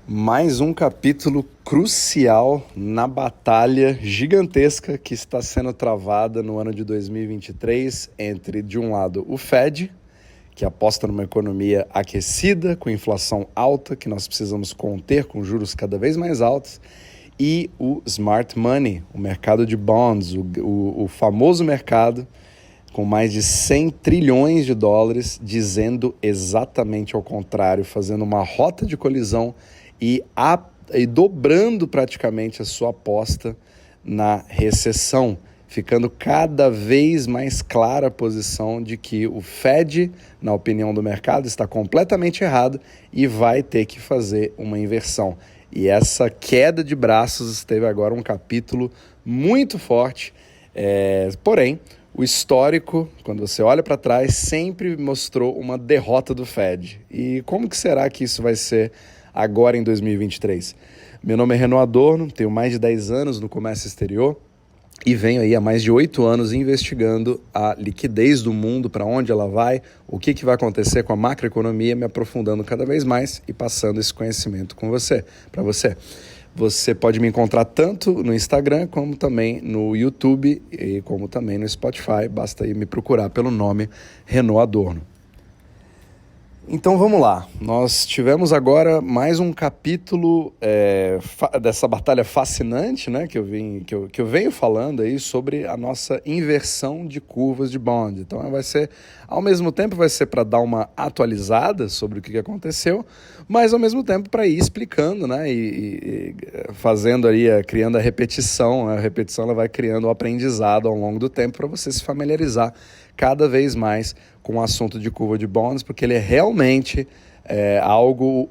Mais um capítulo crucial na batalha gigantesca que está sendo travada no ano de 2023 entre, de um lado, o Fed, que aposta numa economia aquecida, com inflação alta, que nós precisamos conter com juros cada vez mais altos, e o Smart Money, o mercado de bonds, o famoso mercado com mais de 100 trilhões de dólares, dizendo exatamente ao contrário, fazendo uma rota de colisão e dobrando praticamente a sua aposta na recessão, ficando cada vez mais clara a posição de que o Fed, na opinião do mercado, está completamente errado e vai ter que fazer uma inversão. E essa queda de braços teve agora um capítulo muito forte, porém, o histórico, quando você olha para trás, sempre mostrou uma derrota do Fed. E como que será que isso vai ser agora em 2023? Meu nome é Renaud Adorno, tenho mais de 10 anos no comércio exterior e venho aí há mais de 8 anos investigando a liquidez do mundo, para onde ela vai, o que vai acontecer com a macroeconomia, me aprofundando cada vez mais e passando esse conhecimento para você. Você pode me encontrar tanto no Instagram, como também no YouTube e como também no Spotify. Basta ir me procurar pelo nome Renaud Adorno. Então vamos lá, nós tivemos agora mais um capítulo dessa batalha fascinante, né, que eu venho falando aí sobre a nossa inversão de curvas de bond. Então ao mesmo tempo vai ser para dar uma atualizada sobre o que aconteceu, mas ao mesmo tempo para ir explicando, né, e fazendo aí, criando a repetição. A repetição ela vai criando o aprendizado ao longo do tempo para você se familiarizar cada vez mais com o assunto de curva de bonds, porque ele é realmente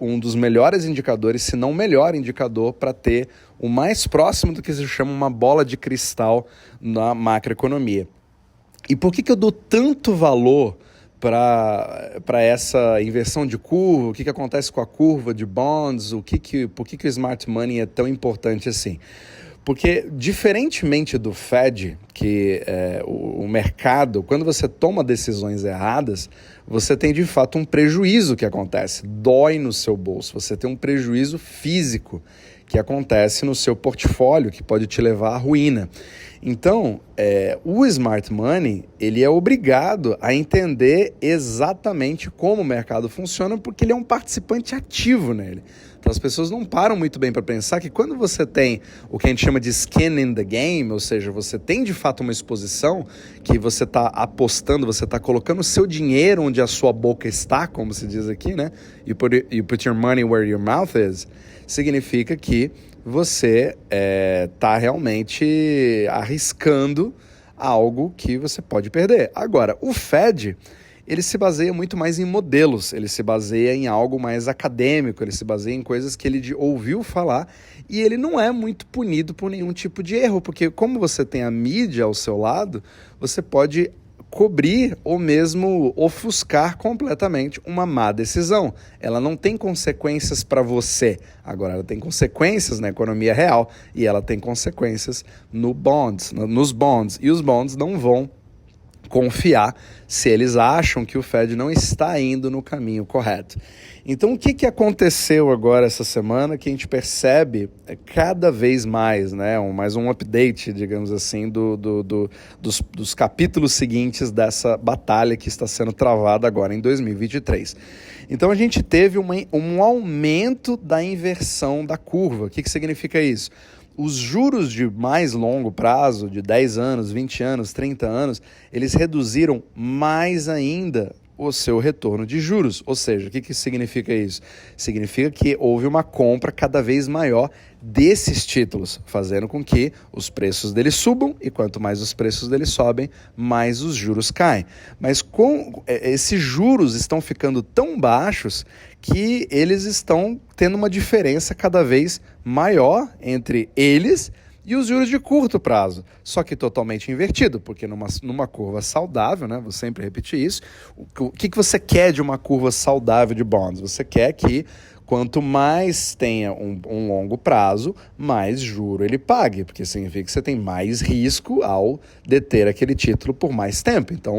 um dos melhores indicadores, se não o melhor indicador, para ter o mais próximo do que se chama uma bola de cristal na macroeconomia. E por que eu dou tanto valor para essa inversão de curva? O que acontece com a curva de bonds? Por que o Smart Money é tão importante assim? Porque, diferentemente do Fed, que o mercado, quando você toma decisões erradas, você tem de fato um prejuízo que acontece, dói no seu bolso, você tem um prejuízo físico que acontece no seu portfólio, que pode te levar à ruína. Então, o Smart Money, ele é obrigado a entender exatamente como o mercado funciona, porque ele é um participante ativo nele. Então, as pessoas não param muito bem para pensar que quando você tem o que a gente chama de skin in the game, ou seja, você tem de fato uma exposição que você está apostando, você está colocando o seu dinheiro onde a sua boca está, como se diz aqui, né? You put your money where your mouth is, significa que você está realmente arriscando algo que você pode perder. Agora, o Fed, ele se baseia muito mais em modelos, ele se baseia em algo mais acadêmico, ele se baseia em coisas que ele ouviu falar, e ele não é muito punido por nenhum tipo de erro, porque como você tem a mídia ao seu lado, você pode cobrir ou mesmo ofuscar completamente uma má decisão. Ela não tem consequências para você. Agora, ela tem consequências na economia real e ela tem consequências nos bonds. E os bonds não vão confiar se eles acham que o Fed não está indo no caminho correto. Então, o que aconteceu agora essa semana que a gente percebe cada vez mais, né? Mais um update, digamos assim, dos capítulos seguintes dessa batalha que está sendo travada agora em 2023. Então, a gente teve um aumento da inversão da curva. O que significa isso? Os juros de mais longo prazo, de 10 anos, 20 anos, 30 anos, eles reduziram mais ainda o seu retorno de juros. Ou seja, o que significa isso? Significa que houve uma compra cada vez maior desses títulos, fazendo com que os preços deles subam, e quanto mais os preços deles sobem, mais os juros caem. Mas esses juros estão ficando tão baixos que eles estão tendo uma diferença cada vez maior entre eles e os juros de curto prazo, só que totalmente invertido, porque numa curva saudável, né, vou sempre repetir isso, o que você quer de uma curva saudável de bonds? Você quer que quanto mais tenha um longo prazo, mais juro ele pague, porque significa que você tem mais risco ao deter aquele título por mais tempo. Então,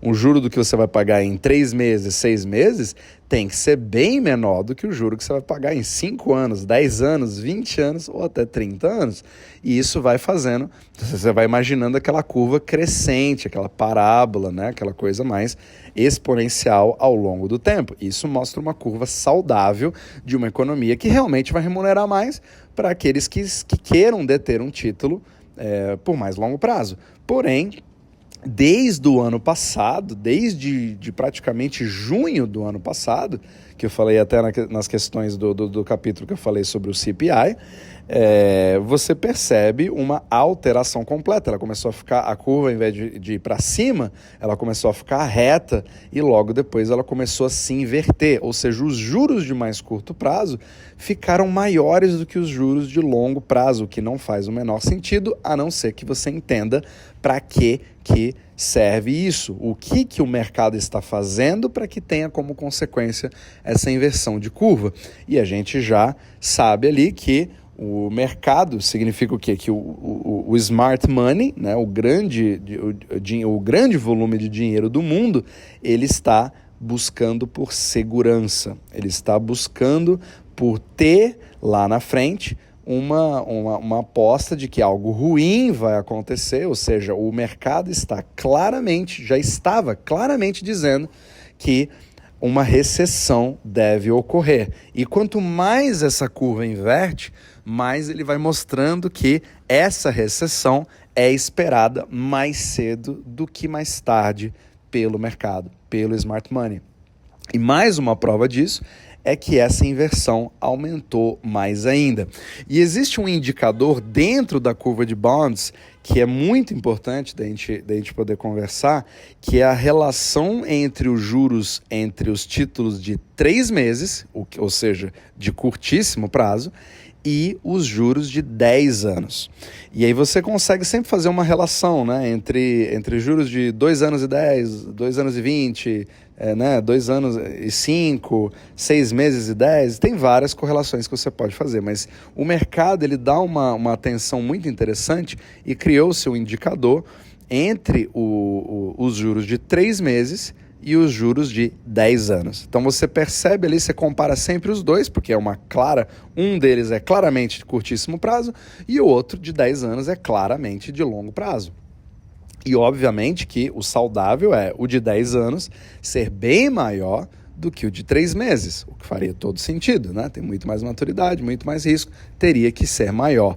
um juro do que você vai pagar em 3 meses, 6 meses, tem que ser bem menor do que o juro que você vai pagar em 5 anos, 10 anos, 20 anos ou até 30 anos. E isso vai fazendo, você vai imaginando aquela curva crescente, aquela parábola, né? Aquela coisa mais exponencial ao longo do tempo. Isso mostra uma curva saudável de uma economia que realmente vai remunerar mais para aqueles que queiram deter um título por mais longo prazo. Porém, desde o ano passado, desde praticamente junho do ano passado, que eu falei até nas questões do capítulo que eu falei sobre o CPI, você percebe uma alteração completa. Ela começou a ficar, a curva, ao invés de ir para cima, ela começou a ficar reta e logo depois ela começou a se inverter. Ou seja, os juros de mais curto prazo ficaram maiores do que os juros de longo prazo, o que não faz o menor sentido, a não ser que você entenda para que serve isso, o que o mercado está fazendo para que tenha como consequência essa inversão de curva. E a gente já sabe ali que o mercado significa o quê? Que o smart money, né, o grande volume de dinheiro do mundo, ele está buscando por segurança, ele está buscando por ter lá na frente uma aposta de que algo ruim vai acontecer, ou seja, o mercado já estava claramente dizendo que uma recessão deve ocorrer. E quanto mais essa curva inverte, mais ele vai mostrando que essa recessão é esperada mais cedo do que mais tarde pelo mercado, pelo smart money. E mais uma prova disso é que essa inversão aumentou mais ainda. E existe um indicador dentro da curva de bonds que é muito importante da gente poder conversar, que é a relação entre os juros entre os títulos de 3 meses, ou seja, de curtíssimo prazo, e os juros de 10 anos. E aí você consegue sempre fazer uma relação, né, entre juros de 2 anos e 10, 2 anos e 20, 2 anos e 5, 6 meses e 10, tem várias correlações que você pode fazer, mas o mercado ele dá uma atenção muito interessante e criou-se um indicador entre os juros de 3 meses e os juros de 10 anos. Então você percebe ali, você compara sempre os dois, porque um deles é claramente de curtíssimo prazo e o outro de 10 anos é claramente de longo prazo. E obviamente que o saudável é o de 10 anos ser bem maior do que o de 3 meses, o que faria todo sentido, né? Tem muito mais maturidade, muito mais risco, teria que ser maior.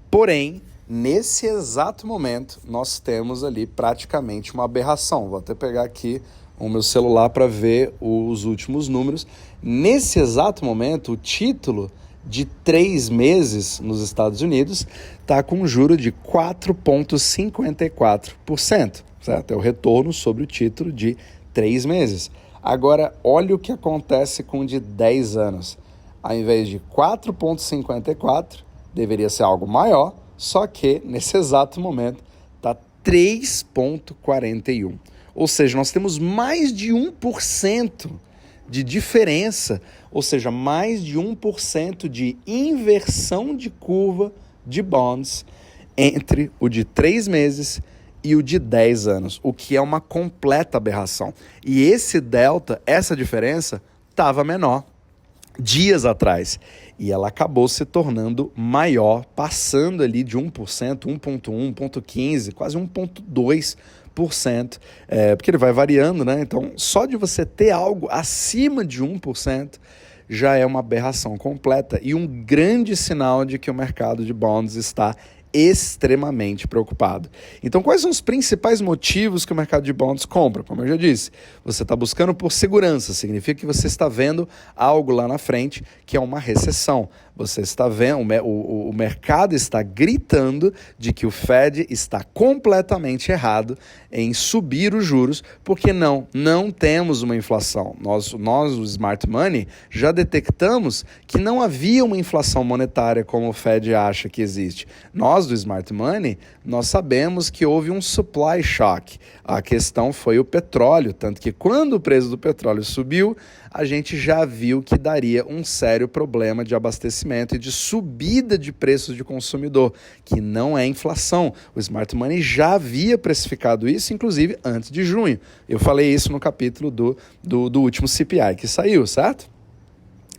Porém, nesse exato momento, nós temos ali praticamente uma aberração. Vou até pegar aqui o meu celular para ver os últimos números. Nesse exato momento, o título de 3 meses nos Estados Unidos está com um juro de 4,54%, certo? É o retorno sobre o título de 3 meses. Agora, olha o que acontece com o de 10 anos. Ao invés de 4,54%, deveria ser algo maior, só que nesse exato momento está 3,41%. Ou seja, nós temos mais de 1% de diferença, ou seja, mais de 1% de inversão de curva de bonds entre o de 3 meses e o de 10 anos, o que é uma completa aberração. E esse delta, essa diferença, estava menor dias atrás. E ela acabou se tornando maior, passando ali de 1%, 1,1%, 1,15%, quase 1,2%. Porque ele vai variando, né? Então, só de você ter algo acima de 1% já é uma aberração completa e um grande sinal de que o mercado de bonds está extremamente preocupado. Então, quais são os principais motivos que o mercado de bonds compra? Como eu já disse, você está buscando por segurança, significa que você está vendo algo lá na frente que é uma recessão. Você está vendo, o mercado está gritando de que o Fed está completamente errado em subir os juros, porque não temos uma inflação. Nós, o Smart Money, já detectamos que não havia uma inflação monetária como o Fed acha que existe. Nós, do Smart Money, nós sabemos que houve um supply shock. A questão foi o petróleo, tanto que quando o preço do petróleo subiu, a gente já viu que daria um sério problema de abastecimento e de subida de preços de consumidor, que não é inflação. O Smart Money já havia precificado isso, inclusive antes de junho. Eu falei isso no capítulo do último CPI que saiu, certo?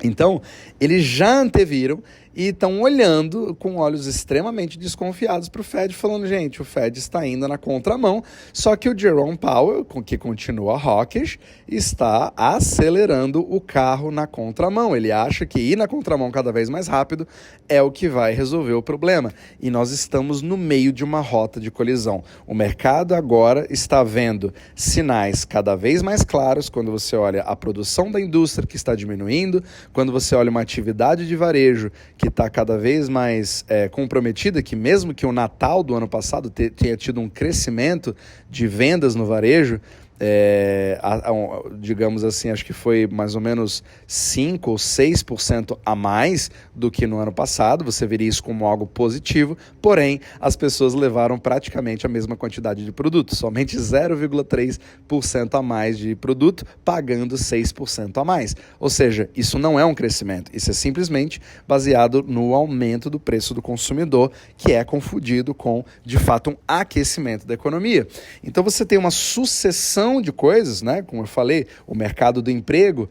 Então, eles já anteviram e estão olhando com olhos extremamente desconfiados para o Fed, falando, gente, o Fed está indo na contramão, só que o Jerome Powell, que continua hawkish, está acelerando o carro na contramão. Ele acha que ir na contramão cada vez mais rápido é o que vai resolver o problema. E nós estamos no meio de uma rota de colisão. O mercado agora está vendo sinais cada vez mais claros quando você olha a produção da indústria que está diminuindo, quando você olha uma atividade de varejo que está cada vez mais comprometida, que mesmo que o Natal do ano passado tenha tido um crescimento de vendas no varejo, digamos assim, acho que foi mais ou menos 5 ou 6% a mais do que no ano passado. Você veria isso como algo positivo, porém as pessoas levaram praticamente a mesma quantidade de produto, somente 0,3% a mais de produto, pagando 6% a mais. Ou seja, isso não é um crescimento, isso é simplesmente baseado no aumento do preço do consumidor, que é confundido com, de fato, um aquecimento da economia. Então você tem uma sucessão de coisas, né? Como eu falei, o mercado do emprego,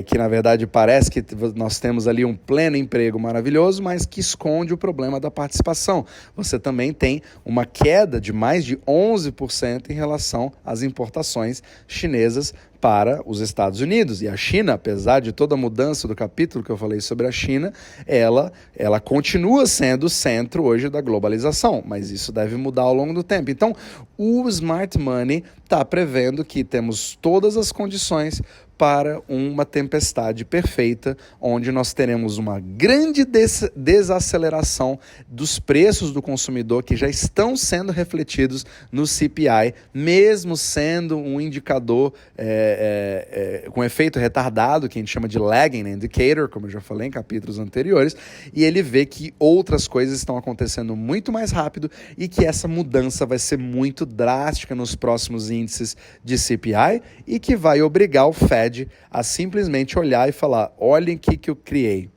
que na verdade parece que nós temos ali um pleno emprego maravilhoso, mas que esconde o problema da participação. Você também tem uma queda de mais de 11% em relação às importações chinesas para os Estados Unidos. E a China, apesar de toda a mudança do capítulo que eu falei sobre a China, ela continua sendo o centro hoje da globalização, mas isso deve mudar ao longo do tempo. Então, o Smart Money está prevendo que temos todas as condições para uma tempestade perfeita, onde nós teremos uma grande desaceleração dos preços do consumidor que já estão sendo refletidos no CPI, mesmo sendo um indicador com efeito retardado, que a gente chama de lagging indicator, como eu já falei em capítulos anteriores, e ele vê que outras coisas estão acontecendo muito mais rápido e que essa mudança vai ser muito drástica nos próximos índices de CPI e que vai obrigar o Fed a simplesmente olhar e falar, olhem o que eu criei,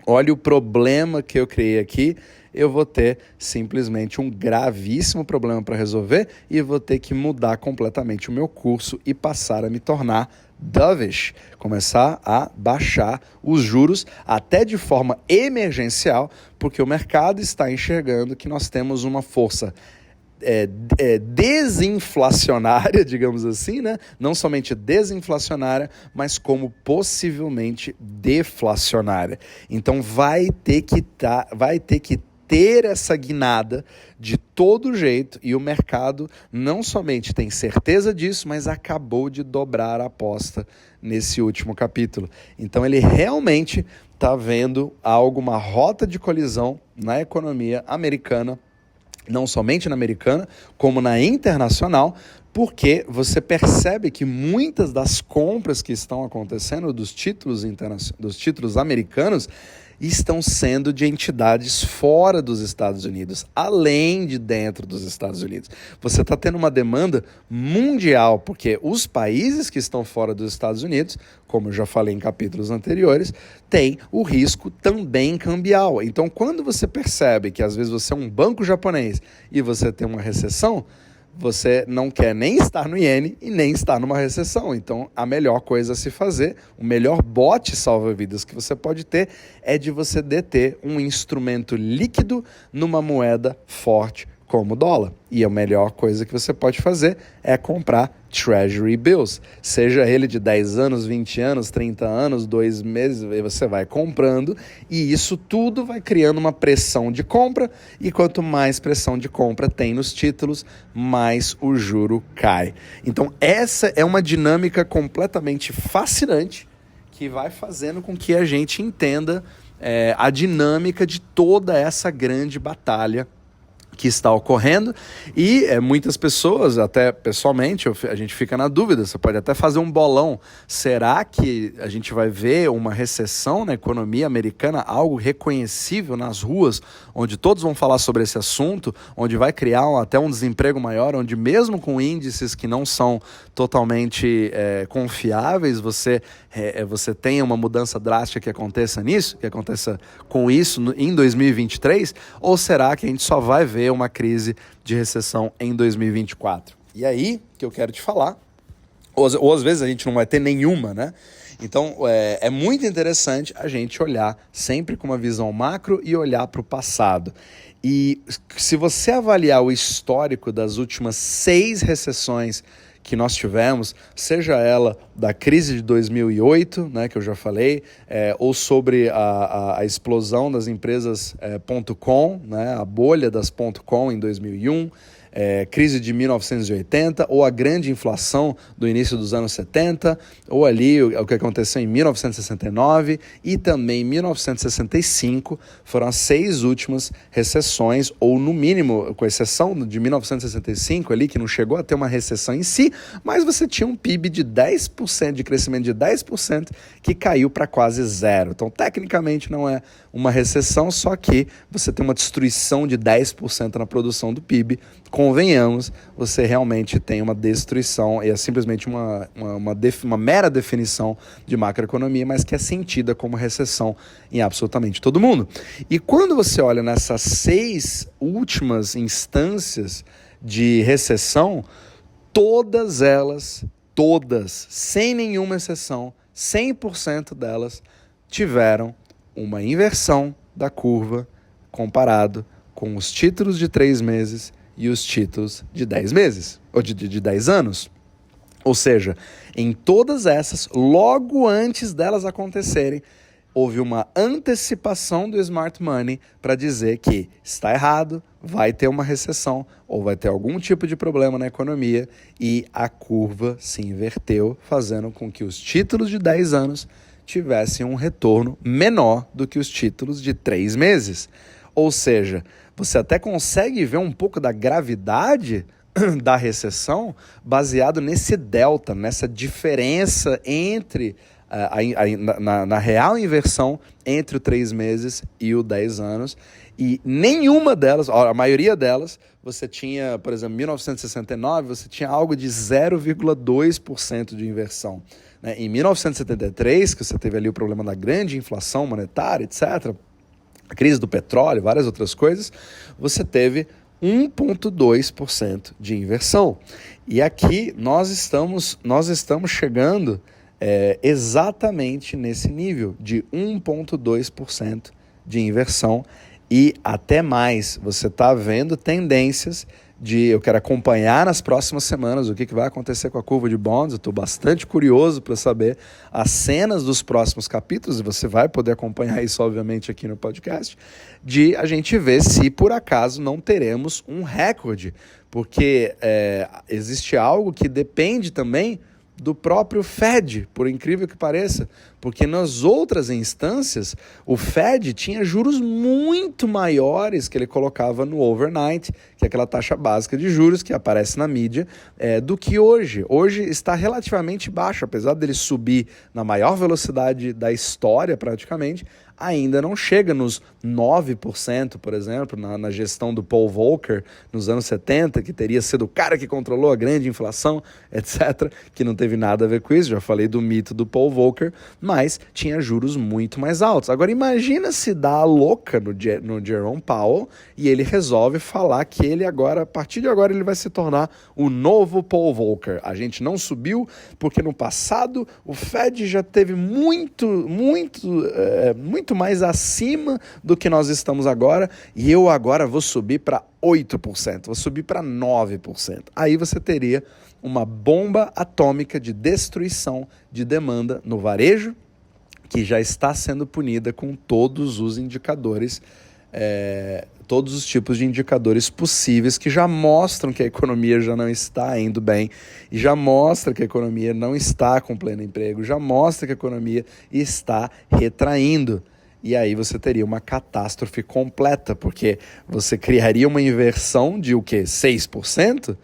olha o problema que eu criei aqui, eu vou ter simplesmente um gravíssimo problema para resolver e vou ter que mudar completamente o meu curso e passar a me tornar dovish, começar a baixar os juros até de forma emergencial, porque o mercado está enxergando que nós temos uma força desinflacionária, digamos assim, né? Não somente desinflacionária, mas como possivelmente deflacionária. Então vai ter que ter essa guinada de todo jeito, e o mercado não somente tem certeza disso, mas acabou de dobrar a aposta nesse último capítulo. Então ele realmente está vendo uma rota de colisão na economia americana, não somente na americana, como na internacional, porque você percebe que muitas das compras que estão acontecendo dos títulos americanos estão sendo de entidades fora dos Estados Unidos, além de dentro dos Estados Unidos. Você está tendo uma demanda mundial, porque os países que estão fora dos Estados Unidos, como eu já falei em capítulos anteriores, têm o risco também cambial. Então, quando você percebe que às vezes você é um banco japonês e você tem uma recessão, você não quer nem estar no iene e nem estar numa recessão. Então, a melhor coisa a se fazer, o melhor bote salva-vidas que você pode ter é de você deter um instrumento líquido numa moeda forte como o dólar. E a melhor coisa que você pode fazer é comprar Treasury Bills. Seja ele de 10 anos, 20 anos, 30 anos, 2 meses, você vai comprando e isso tudo vai criando uma pressão de compra, e quanto mais pressão de compra tem nos títulos, mais o juro cai. Então essa é uma dinâmica completamente fascinante que vai fazendo com que a gente entenda a dinâmica de toda essa grande batalha que está ocorrendo e muitas pessoas, até pessoalmente, a gente fica na dúvida, você pode até fazer um bolão, será que a gente vai ver uma recessão na economia americana, algo reconhecível nas ruas, onde todos vão falar sobre esse assunto, onde vai criar até um desemprego maior, onde mesmo com índices que não são totalmente confiáveis, você tenha uma mudança drástica que aconteça com isso em 2023, ou será que a gente só vai ver uma crise de recessão em 2024? E aí que eu quero te falar, ou às vezes a gente não vai ter nenhuma, né? Então é muito interessante a gente olhar sempre com uma visão macro e olhar para o passado. E se você avaliar o histórico das últimas 6 recessões que nós tivemos, seja ela da crise de 2008, né, que eu já falei, ou sobre a explosão das empresas .com, né, a bolha das .com em 2001, crise de 1980, ou a grande inflação do início dos anos 70, ou ali o que aconteceu em 1969 e também em 1965, foram as 6 últimas recessões, ou no mínimo, com exceção de 1965 ali, que não chegou a ter uma recessão em si, mas você tinha um PIB de 10%, de crescimento de 10%, que caiu para quase zero. Então, tecnicamente, não é uma recessão, só que você tem uma destruição de 10% na produção do PIB. Convenhamos, você realmente tem uma destruição, e é simplesmente uma mera definição de macroeconomia, mas que é sentida como recessão em absolutamente todo mundo. E quando você olha nessas 6 últimas instâncias de recessão, todas elas, sem nenhuma exceção, 100% delas tiveram uma inversão da curva comparado com os títulos de 3 meses e os títulos de 10 meses, ou de 10 anos. Ou seja, em todas essas, logo antes delas acontecerem, houve uma antecipação do smart money para dizer que está errado, vai ter uma recessão ou vai ter algum tipo de problema na economia, e a curva se inverteu, fazendo com que os títulos de 10 anos tivessem um retorno menor do que os títulos de 3 meses. Ou seja, você até consegue ver um pouco da gravidade da recessão baseado nesse delta, nessa diferença entre na real inversão entre o 3 meses e o 10 anos. E nenhuma delas, a maioria delas, você tinha, por exemplo, em 1969, você tinha algo de 0,2% de inversão. Em 1973, que você teve ali o problema da grande inflação monetária, etc., a crise do petróleo, várias outras coisas, você teve 1,2% de inversão. E aqui nós estamos chegando exatamente nesse nível de 1,2% de inversão, e até mais. Você está vendo tendências eu quero acompanhar nas próximas semanas o que vai acontecer com a curva de bonds. Eu estou bastante curioso para saber as cenas dos próximos capítulos, e você vai poder acompanhar isso, obviamente, aqui no podcast, de a gente ver se, por acaso, não teremos um recorde, porque existe algo que depende também do próprio Fed, por incrível que pareça, porque nas outras instâncias o Fed tinha juros muito maiores que ele colocava no overnight, que é aquela taxa básica de juros que aparece na mídia, do que hoje. Hoje está relativamente baixo, apesar dele subir na maior velocidade da história praticamente, ainda não chega nos 9%, por exemplo, na gestão do Paul Volcker nos anos 70, que teria sido o cara que controlou a grande inflação, etc., que não teve nada a ver com isso. Já falei do mito do Paul Volcker, mas tinha juros muito mais altos. Agora imagina se dá a louca no Jerome Powell e ele resolve falar que ele agora, a partir de agora, ele vai se tornar o novo Paul Volcker. A gente não subiu porque no passado o Fed já teve muito mais acima do que nós estamos agora, e eu agora vou subir para 8%, vou subir para 9%. Aí você teria uma bomba atômica de destruição de demanda no varejo, que já está sendo punida com todos os indicadores, todos os tipos de indicadores possíveis que já mostram que a economia já não está indo bem, e já mostra que a economia não está com pleno emprego, já mostra que a economia está retraindo. e aí você teria uma catástrofe completa, porque você criaria uma inversão de o quê? 6%?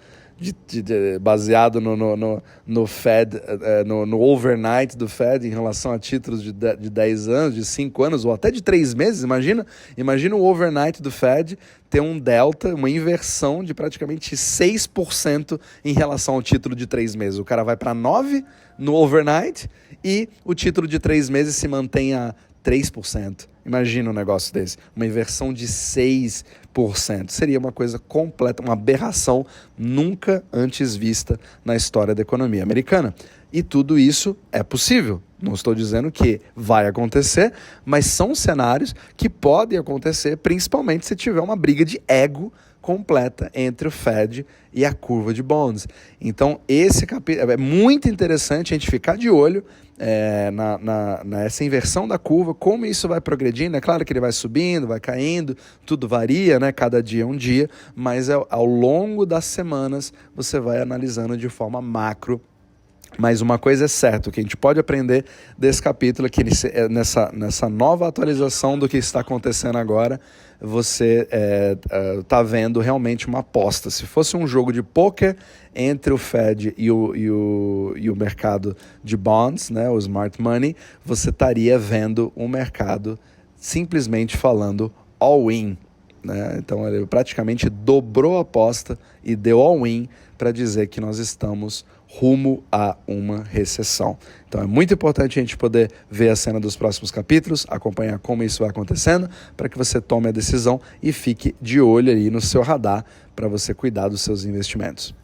Baseado no Fed, no overnight do Fed em relação a títulos de 10 anos, de 5 anos ou até de 3 meses. Imagina o overnight do Fed ter um delta, uma inversão de praticamente 6% em relação ao título de 3 meses. O cara vai para 9% no overnight e o título de 3 meses se mantém a 3%. Imagina um negócio desse, uma inversão de 6%. Seria uma coisa completa, uma aberração nunca antes vista na história da economia americana. E tudo isso é possível. Não estou dizendo que vai acontecer, mas são cenários que podem acontecer, principalmente se tiver uma briga de ego completa entre o Fed e a curva de bonds. Então, esse capítulo é muito interessante a gente ficar de olho nessa inversão da curva, como isso vai progredindo. É claro que ele vai subindo, vai caindo, tudo varia, né? Cada dia é um dia, mas ao longo das semanas você vai analisando de forma macro. Mas uma coisa é certa, o que a gente pode aprender desse capítulo é que nessa nova atualização do que está acontecendo agora, você está vendo realmente uma aposta. Se fosse um jogo de pôquer entre o Fed e o mercado de bonds, né, o smart money, você estaria vendo um mercado simplesmente falando all-in. Né? Então ele praticamente dobrou a aposta e deu all-in para dizer que nós estamos rumo a uma recessão. Então é muito importante a gente poder ver a cena dos próximos capítulos, acompanhar como isso vai acontecendo, para que você tome a decisão e fique de olho aí no seu radar para você cuidar dos seus investimentos.